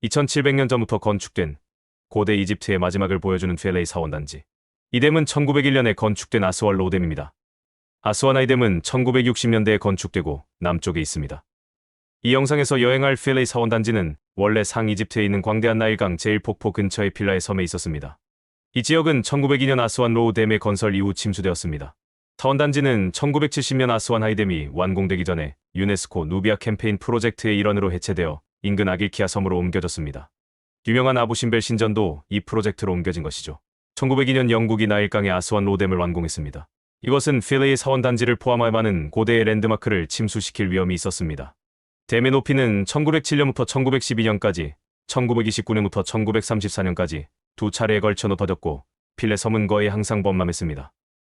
2700년 전부터 건축된 고대 이집트의 마지막을 보여주는 필레이 사원단지. 이 댐은 1901년에 건축된 아스완 로댐입니다. 아스완 아이댐은 1960년대에 건축되고 남쪽에 있습니다. 이 영상에서 여행할 필레이 사원단지는 원래 상이집트에 있는 광대한 나일강 제1폭포 근처의 필라의 섬에 있었습니다. 이 지역은 1902년 아스완 로우 댐의 건설 이후 침수되었습니다. 사원단지는 1970년 아스완 하이댐이 완공되기 전에 유네스코 누비아 캠페인 프로젝트의 일원으로 해체되어 인근 아길키아 섬으로 옮겨졌습니다. 유명한 아부신벨 신전도 이 프로젝트로 옮겨진 것이죠. 1902년 영국이 나일강의 아스완 로댐을 완공했습니다. 이것은 필레이 사원단지를 포함할 많은 고대의 랜드마크를 침수시킬 위험이 있었습니다. 댐의 높이는 1907년부터 1912년까지, 1929년부터 1934년까지 두 차례에 걸쳐 높아졌고 필레 섬은 거의 항상 범람했습니다.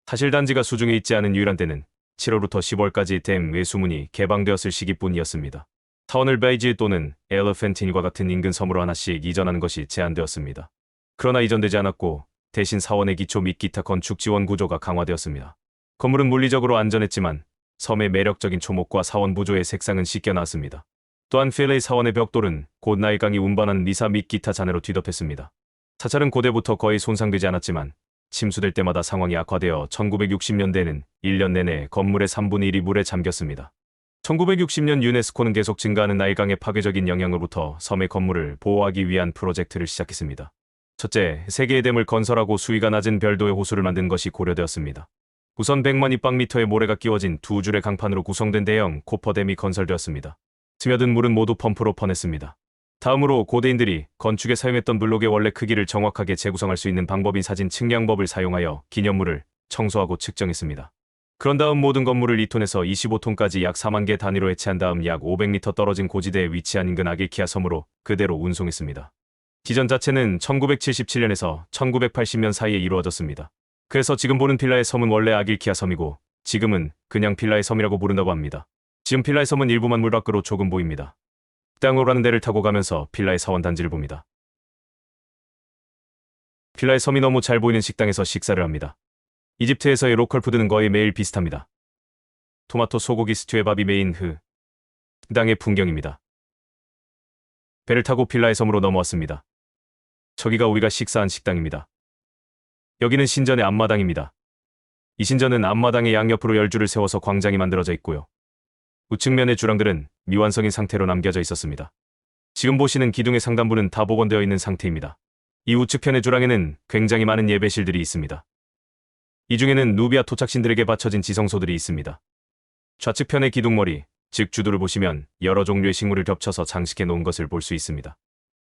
사실 단지가 수중에 있지 않은 유일한 때는 7월부터 10월까지 댐 외수문이 개방되었을 시기뿐이었습니다. 사원을 베이지 또는 엘러펜틴과 같은 인근 섬으로 하나씩 이전하는 것이 제한되었습니다. 그러나 이전되지 않았고 대신 사원의 기초 및 기타 건축 지원 구조가 강화되었습니다. 건물은 물리적으로 안전했지만 섬의 매력적인 초목과 사원 부조의 색상은 씻겨 나왔습니다. 또한 필레이 사원의 벽돌은 곧 나일강이 운반한 리사 및 기타 잔해로 뒤덮였습니다. 사찰은 고대부터 거의 손상되지 않았지만 침수될 때마다 상황이 악화되어 1960년대에는 1년 내내 건물의 3분의 1이 물에 잠겼습니다. 1960년 유네스코는 계속 증가하는 나일강의 파괴적인 영향으로부터 섬의 건물을 보호하기 위한 프로젝트를 시작했습니다. 첫째, 세 개의 댐을 건설하고 수위가 낮은 별도의 호수를 만든 것이 고려되었습니다. 우선 100만 입방미터의 모래가 끼워진 두 줄의 강판으로 구성된 대형 코퍼댐이 건설되었습니다. 스며든 물은 모두 펌프로 퍼냈습니다. 다음으로 고대인들이 건축에 사용했던 블록의 원래 크기를 정확하게 재구성할 수 있는 방법인 사진 측량법을 사용하여 기념물을 청소하고 측정했습니다. 그런 다음 모든 건물을 2톤에서 25톤까지 약 4만 개 단위로 해체한 다음 약 500m 떨어진 고지대에 위치한 인근 아길키아 섬으로 그대로 운송했습니다. 기전 자체는 1977년에서 1980년 사이에 이루어졌습니다. 그래서 지금 보는 필라의 섬은 원래 아길키아 섬이고 지금은 그냥 필라의 섬이라고 부른다고 합니다. 지금 필라의 섬은 일부만 물 밖으로 조금 보입니다. 땅으로 가는 데를 타고 가면서 필라의 사원 단지를 봅니다. 필라의 섬이 너무 잘 보이는 식당에서 식사를 합니다. 이집트에서의 로컬 푸드는 거의 매일 비슷합니다. 토마토 소고기 스튜에 밥이 메인 땅의 풍경입니다. 배를 타고 필라의 섬으로 넘어왔습니다. 저기가 우리가 식사한 식당입니다. 여기는 신전의 앞마당입니다. 이 신전은 앞마당의 양옆으로 열줄을 세워서 광장이 만들어져 있고요. 우측면의 주랑들은 미완성인 상태로 남겨져 있었습니다. 지금 보시는 기둥의 상단부는 다 복원되어 있는 상태입니다. 이 우측편의 주랑에는 굉장히 많은 예배실들이 있습니다. 이 중에는 누비아 토착신들에게 바쳐진 지성소들이 있습니다. 좌측편의 기둥머리, 즉 주두를 보시면 여러 종류의 식물을 겹쳐서 장식해 놓은 것을 볼 수 있습니다.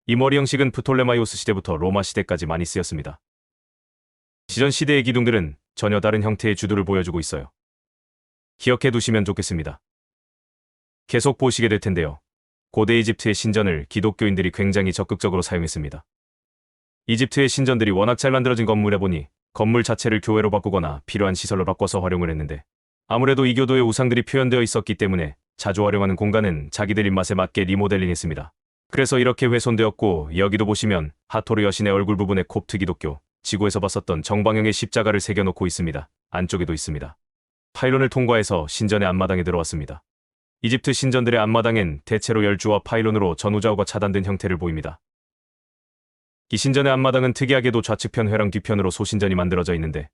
이 머리 형식은 프톨레마이오스 시대부터 로마 시대까지 많이 쓰였습니다. 시전 시대의 기둥들은 전혀 다른 형태의 주두를 보여주고 있어요. 기억해 두시면 좋겠습니다. 계속 보시게 될 텐데요. 고대 이집트의 신전을 기독교인들이 굉장히 적극적으로 사용했습니다. 이집트의 신전들이 워낙 잘 만들어진 건물이다 보니 건물 자체를 교회로 바꾸거나 필요한 시설로 바꿔서 활용을 했는데 아무래도 이 교도의 우상들이 표현되어 있었기 때문에 자주 활용하는 공간은 자기들 입맛에 맞게 리모델링했습니다. 그래서 이렇게 훼손되었고 여기도 보시면 하토르 여신의 얼굴 부분에 콥트 기독교, 지구에서 봤었던 정방형의 십자가를 새겨놓고 있습니다. 안쪽에도 있습니다. 파일론을 통과해서 신전의 앞마당에 들어왔습니다. 이집트 신전들의 앞마당엔 대체로 열주와 파일론으로 전후좌우가 차단된 형태를 보입니다. 이 신전의 앞마당은 특이하게도 좌측편 회랑 뒤편으로 소신전이 만들어져 있는데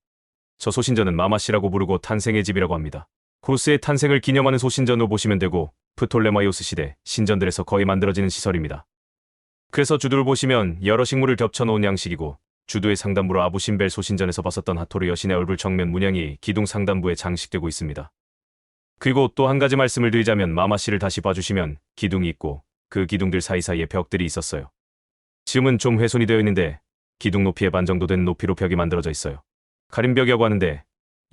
저 소신전은 마마시라고 부르고 탄생의 집이라고 합니다. 호루스의 탄생을 기념하는 소신전으로 보시면 되고 프톨레마이오스 시대 신전들에서 거의 만들어지는 시설입니다. 그래서 주두를 보시면 여러 식물을 겹쳐놓은 양식이고 주두의 상단부로 아부신벨 소신전에서 봤었던 하토르 여신의 얼굴 정면 문양이 기둥 상단부에 장식되고 있습니다. 그리고 또 한 가지 말씀을 드리자면 마마시를 다시 봐주시면 기둥이 있고 그 기둥들 사이사이에 벽들이 있었어요. 지금은 좀 훼손이 되어 있는데 기둥 높이의 반 정도 되는 높이로 벽이 만들어져 있어요. 가림벽이라고 하는데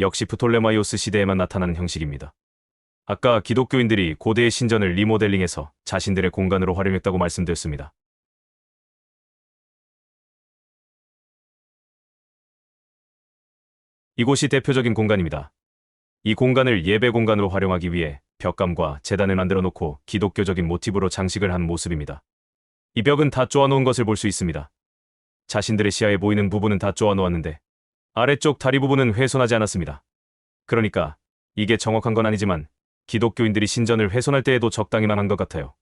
역시 프톨레마이오스 시대에만 나타나는 형식입니다. 아까 기독교인들이 고대의 신전을 리모델링해서 자신들의 공간으로 활용했다고 말씀드렸습니다. 이곳이 대표적인 공간입니다. 이 공간을 예배 공간으로 활용하기 위해 벽감과 제단을 만들어 놓고 기독교적인 모티브로 장식을 한 모습입니다. 이 벽은 다 쪼아놓은 것을 볼 수 있습니다. 자신들의 시야에 보이는 부분은 다 쪼아놓았는데 아래쪽 다리 부분은 훼손하지 않았습니다. 그러니까 이게 정확한 건 아니지만 기독교인들이 신전을 훼손할 때에도 적당히만 한 것 같아요.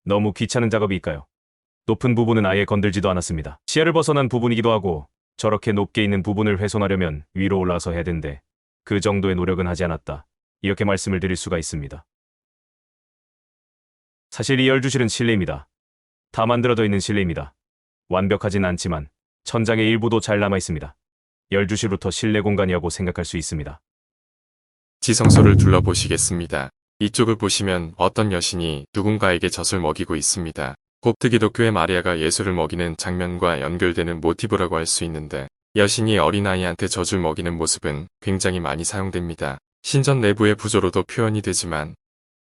너무 귀찮은 작업이니까요. 높은 부분은 아예 건들지도 않았습니다. 시야를 벗어난 부분이기도 하고 저렇게 높게 있는 부분을 훼손하려면 위로 올라서 해야 된대. 그 정도의 노력은 하지 않았다. 이렇게 말씀을 드릴 수가 있습니다. 사실 이 열주실은 실내입니다. 다 만들어져 있는 실내입니다. 완벽하진 않지만 천장의 일부도 잘 남아 있습니다. 열주실부터 실내 공간이라고 생각할 수 있습니다. 지성소를 둘러보시겠습니다. 이쪽을 보시면 어떤 여신이 누군가에게 젖을 먹이고 있습니다. 곱트 기독교의 마리아가 예수를 먹이는 장면과 연결되는 모티브라고 할 수 있는데 여신이 어린아이한테 젖을 먹이는 모습은 굉장히 많이 사용됩니다. 신전 내부의 부조로도 표현이 되지만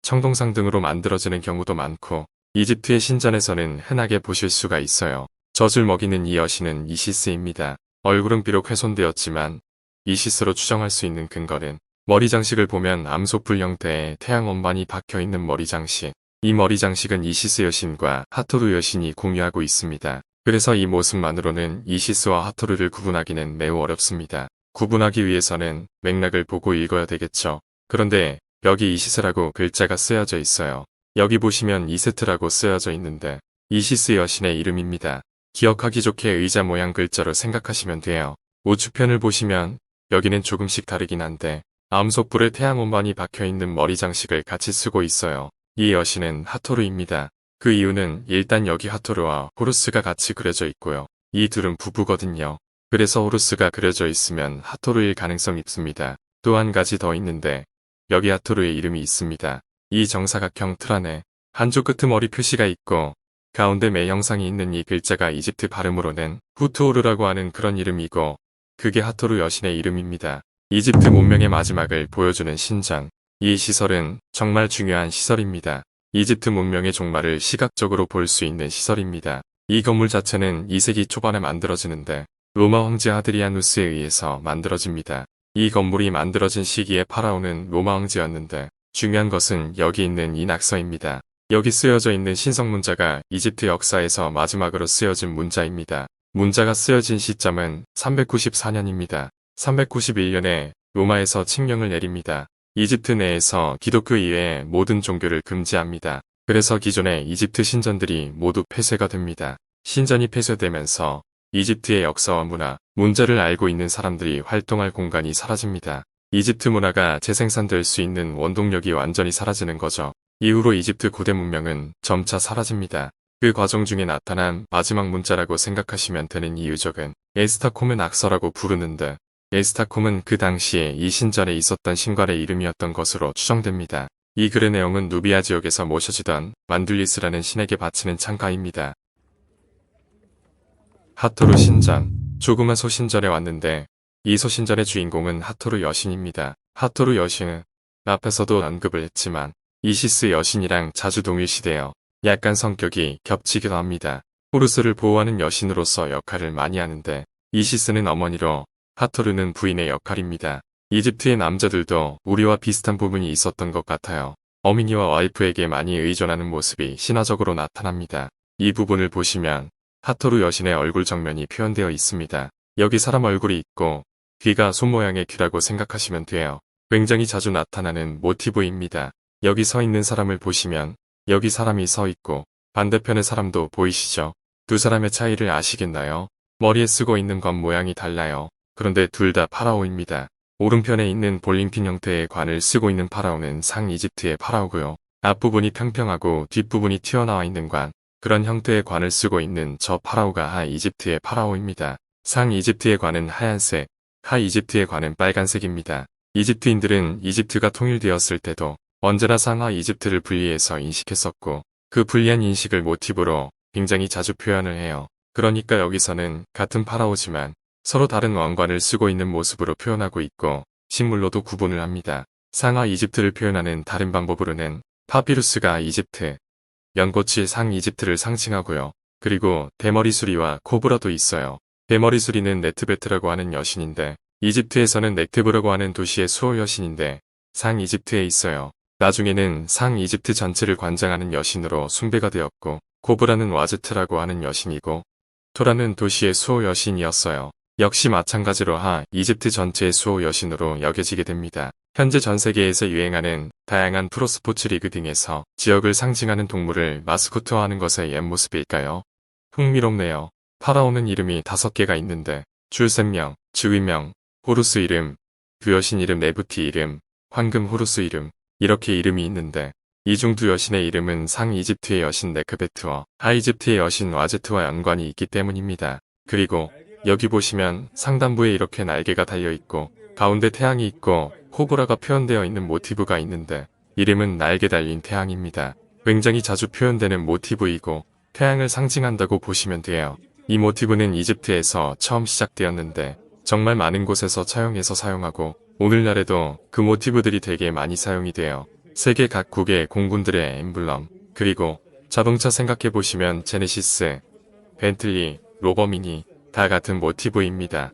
청동상 등으로 만들어지는 경우도 많고 이집트의 신전에서는 흔하게 보실 수가 있어요. 젖을 먹이는 이 여신은 이시스입니다. 얼굴은 비록 훼손되었지만 이시스로 추정할 수 있는 근거는 머리 장식을 보면 암소풀 형태의 태양 원반이 박혀있는 머리 장식. 이 머리 장식은 이시스 여신과 하토르 여신이 공유하고 있습니다. 그래서 이 모습만으로는 이시스와 하토르를 구분하기는 매우 어렵습니다. 구분하기 위해서는 맥락을 보고 읽어야 되겠죠. 그런데 여기 이시스라고 글자가 쓰여져 있어요. 여기 보시면 이세트라고 쓰여져 있는데 이시스 여신의 이름입니다. 기억하기 좋게 의자 모양 글자로 생각하시면 돼요. 우측편을 보시면 여기는 조금씩 다르긴 한데 암소뿔에 태양 원반이 박혀있는 머리 장식을 같이 쓰고 있어요. 이 여신은 하토르입니다. 그 이유는 일단 여기 하토르와 호루스가 같이 그려져 있고요. 이 둘은 부부거든요. 그래서 호루스가 그려져 있으면 하토르일 가능성이 있습니다. 또 한 가지 더 있는데 여기 하토르의 이름이 있습니다. 이 정사각형 틀 안에 한쪽 끝에 머리 표시가 있고 가운데 매 형상이 있는 이 글자가 이집트 발음으로는 후투오르라고 하는 그런 이름이고 그게 하토르 여신의 이름입니다. 이집트 문명의 마지막을 보여주는 신전. 이 시설은 정말 중요한 시설입니다. 이집트 문명의 종말을 시각적으로 볼 수 있는 시설입니다. 이 건물 자체는 2세기 초반에 만들어지는데 로마 황제 하드리아누스에 의해서 만들어집니다. 이 건물이 만들어진 시기에 파라오는 로마 황제였는데 중요한 것은 여기 있는 이 낙서입니다. 여기 쓰여져 있는 신성 문자가 이집트 역사에서 마지막으로 쓰여진 문자입니다. 문자가 쓰여진 시점은 394년입니다. 391년에 로마에서 칙령을 내립니다. 이집트 내에서 기독교 이외의 모든 종교를 금지합니다. 그래서 기존의 이집트 신전들이 모두 폐쇄가 됩니다. 신전이 폐쇄되면서 이집트의 역사와 문화, 문자를 알고 있는 사람들이 활동할 공간이 사라집니다. 이집트 문화가 재생산될 수 있는 원동력이 완전히 사라지는 거죠. 이후로 이집트 고대 문명은 점차 사라집니다. 그 과정 중에 나타난 마지막 문자라고 생각하시면 되는 이 유적은 에스타콤의 낙서라고 부르는데 에스타콤은 그 당시에 이 신전에 있었던 신관의 이름이었던 것으로 추정됩니다. 이 글의 내용은 누비아 지역에서 모셔지던 만둘리스라는 신에게 바치는 찬가입니다. 하토르 신전. 조그만 소신전에 왔는데 이 소신전의 주인공은 하토르 여신입니다. 하토르 여신은 앞에서도 언급을 했지만 이시스 여신이랑 자주 동일시돼요. 약간 성격이 겹치기도 합니다. 호루스를 보호하는 여신으로서 역할을 많이 하는데 이시스는 어머니로 하토르는 부인의 역할입니다. 이집트의 남자들도 우리와 비슷한 부분이 있었던 것 같아요. 어머니와 와이프에게 많이 의존하는 모습이 신화적으로 나타납니다. 이 부분을 보시면 하토르 여신의 얼굴 정면이 표현되어 있습니다. 여기 사람 얼굴이 있고 귀가 손 모양의 귀라고 생각하시면 돼요. 굉장히 자주 나타나는 모티브입니다. 여기 서 있는 사람을 보시면 여기 사람이 서 있고 반대편의 사람도 보이시죠? 두 사람의 차이를 아시겠나요? 머리에 쓰고 있는 건 모양이 달라요. 그런데 둘 다 파라오입니다. 오른편에 있는 볼링핀 형태의 관을 쓰고 있는 파라오는 상 이집트의 파라오고요. 앞부분이 평평하고 뒷부분이 튀어나와 있는 관, 그런 형태의 관을 쓰고 있는 저 파라오가 하 이집트의 파라오입니다. 상 이집트의 관은 하얀색, 하 이집트의 관은 빨간색입니다. 이집트인들은 이집트가 통일되었을 때도 언제나 상하 이집트를 분리해서 인식했었고 그 분리한 인식을 모티브로 굉장히 자주 표현을 해요. 그러니까 여기서는 같은 파라오지만 서로 다른 왕관을 쓰고 있는 모습으로 표현하고 있고 식물로도 구분을 합니다. 상하 이집트를 표현하는 다른 방법으로는 파피루스가 이집트, 연꽃이 상 이집트를 상징하고요. 그리고 대머리 수리와 코브라도 있어요. 대머리 수리는 네트베트라고 하는 여신인데 이집트에서는 넥테브라고 하는 도시의 수호 여신인데 상 이집트에 있어요. 나중에는 상 이집트 전체를 관장하는 여신으로 숭배가 되었고 코브라는 와즈트라고 하는 여신이고 토라는 도시의 수호 여신이었어요. 역시 마찬가지로 하 이집트 전체의 수호 여신으로 여겨지게 됩니다. 현재 전 세계에서 유행하는 다양한 프로스포츠 리그 등에서 지역을 상징하는 동물을 마스코트화하는 것의 옛 모습일까요? 흥미롭네요. 파라오는 이름이 5개가 있는데 출생명, 즉위명, 호루스 이름, 두 여신 이름 네부티 이름, 황금 호루스 이름 이렇게 이름이 있는데 이 중 두 여신의 이름은 상 이집트의 여신 네크베트와 하 이집트의 여신 와제트와 연관이 있기 때문입니다. 그리고 여기 보시면 상단부에 이렇게 날개가 달려있고 가운데 태양이 있고 코브라가 표현되어 있는 모티브가 있는데 이름은 날개 달린 태양입니다. 굉장히 자주 표현되는 모티브이고 태양을 상징한다고 보시면 돼요. 이 모티브는 이집트에서 처음 시작되었는데 정말 많은 곳에서 차용해서 사용하고 오늘날에도 그 모티브들이 되게 많이 사용이 돼요. 세계 각국의 공군들의 엠블럼 그리고 자동차 생각해보시면 제네시스, 벤틀리, 로버미니 다 같은 모티브입니다.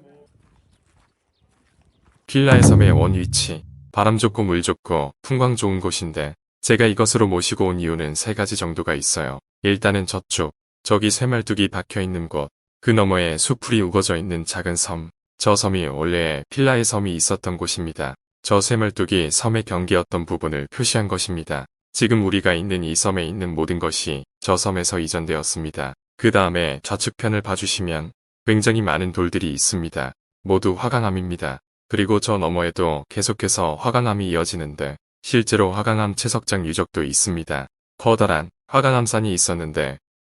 필라의 섬의 원 위치, 바람 좋고 물 좋고 풍광 좋은 곳인데 제가 이것으로 모시고 온 이유는 3가지 정도가 있어요. 일단은 저쪽, 저기 쇠말뚝이 박혀있는 곳, 그 너머에 수풀이 우거져 있는 작은 섬, 저 섬이 원래 필라의 섬이 있었던 곳입니다. 저 쇠말뚝이 섬의 경계였던 부분을 표시한 것입니다. 지금 우리가 있는 이 섬에 있는 모든 것이 저 섬에서 이전되었습니다. 그 다음에 좌측편을 봐주시면 굉장히 많은 돌들이 있습니다. 모두 화강암입니다. 그리고 저 너머에도 계속해서 화강암이 이어지는데 실제로 화강암 채석장 유적도 있습니다. 커다란 화강암산이 있었는데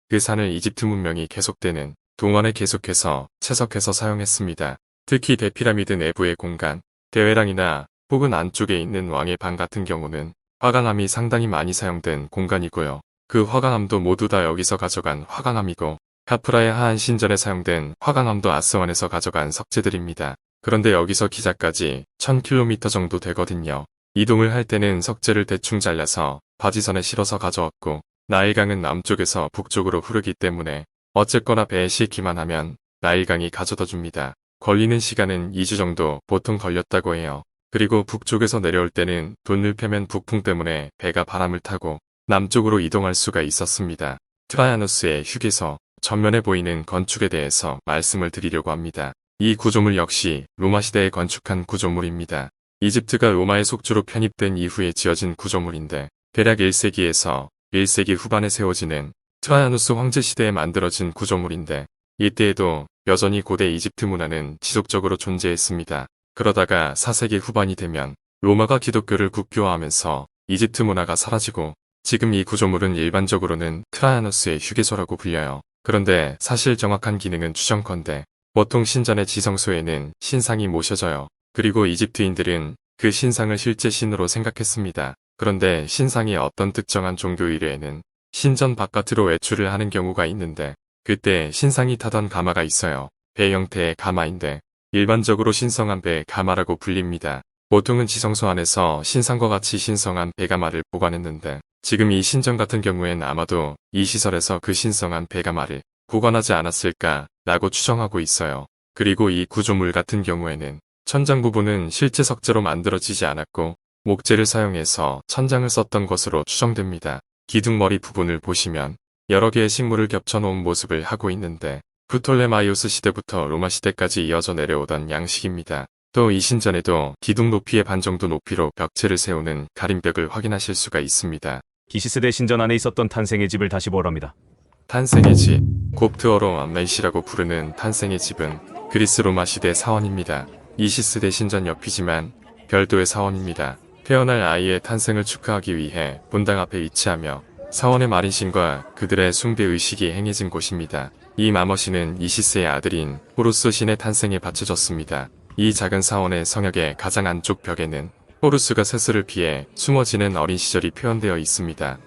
그 산을 이집트 문명이 계속되는 동안에 계속해서 채석해서 사용했습니다. 특히 대피라미드 내부의 공간, 대회랑이나 혹은 안쪽에 있는 왕의 방 같은 경우는 화강암이 상당히 많이 사용된 공간이고요. 그 화강암도 모두 다 여기서 가져간 화강암이고 카프라의 하한 신전에 사용된 화강암도 아스완에서 가져간 석재들입니다. 그런데 여기서 기자까지 1000km 정도 되거든요. 이동을 할 때는 석재를 대충 잘라서 바지선에 실어서 가져왔고 나일강은 남쪽에서 북쪽으로 흐르기 때문에 어쨌거나 배에 싣기만 하면 나일강이 가져다 줍니다. 걸리는 시간은 2주 정도 보통 걸렸다고 해요. 그리고 북쪽에서 내려올 때는 돈을 펴면 북풍 때문에 배가 바람을 타고 남쪽으로 이동할 수가 있었습니다. 트라야누스의 휴게소, 전면에 보이는 건축에 대해서 말씀을 드리려고 합니다. 이 구조물 역시 로마 시대에 건축한 구조물입니다. 이집트가 로마의 속주로 편입된 이후에 지어진 구조물인데 대략 1세기에서 1세기 후반에 세워지는 트라야누스 황제 시대에 만들어진 구조물인데 이때에도 여전히 고대 이집트 문화는 지속적으로 존재했습니다. 그러다가 4세기 후반이 되면 로마가 기독교를 국교화하면서 이집트 문화가 사라지고 지금 이 구조물은 일반적으로는 트라야누스의 휴게소라고 불려요. 그런데 사실 정확한 기능은 추정컨대 보통 신전의 지성소에는 신상이 모셔져요. 그리고 이집트인들은 그 신상을 실제 신으로 생각했습니다. 그런데 신상이 어떤 특정한 종교 의례에는 신전 바깥으로 외출을 하는 경우가 있는데 그때 신상이 타던 가마가 있어요. 배 형태의 가마인데 일반적으로 신성한 배 가마라고 불립니다. 보통은 지성소 안에서 신상과 같이 신성한 배가마를 보관했는데 지금 이 신전 같은 경우엔 아마도 이 시설에서 그 신성한 배가마를 보관하지 않았을까라고 추정하고 있어요. 그리고 이 구조물 같은 경우에는 천장 부분은 실제 석재로 만들어지지 않았고 목재를 사용해서 천장을 썼던 것으로 추정됩니다. 기둥머리 부분을 보시면 여러 개의 식물을 겹쳐놓은 모습을 하고 있는데 프톨레마이오스 시대부터 로마 시대까지 이어져 내려오던 양식입니다. 또 이 신전에도 기둥 높이의 반 정도 높이로 벽체를 세우는 가림벽을 확인하실 수가 있습니다. 기시스대 신전 안에 있었던 탄생의 집을 다시 보랍니다. 탄생의 집, 곱트어로 암메시라고 부르는 탄생의 집은 그리스 로마 시대 사원입니다. 이시스대 신전 옆이지만 별도의 사원입니다. 태어날 아이의 탄생을 축하하기 위해 본당 앞에 위치하며 사원의 마린신과 그들의 숭배 의식이 행해진 곳입니다. 이 마머신은 이시스의 아들인 호루스 신의 탄생에 바쳐졌습니다. 이 작은 사원의 성역의 가장 안쪽 벽에는 호루스가 세스를 피해 숨어지는 어린 시절이 표현되어 있습니다.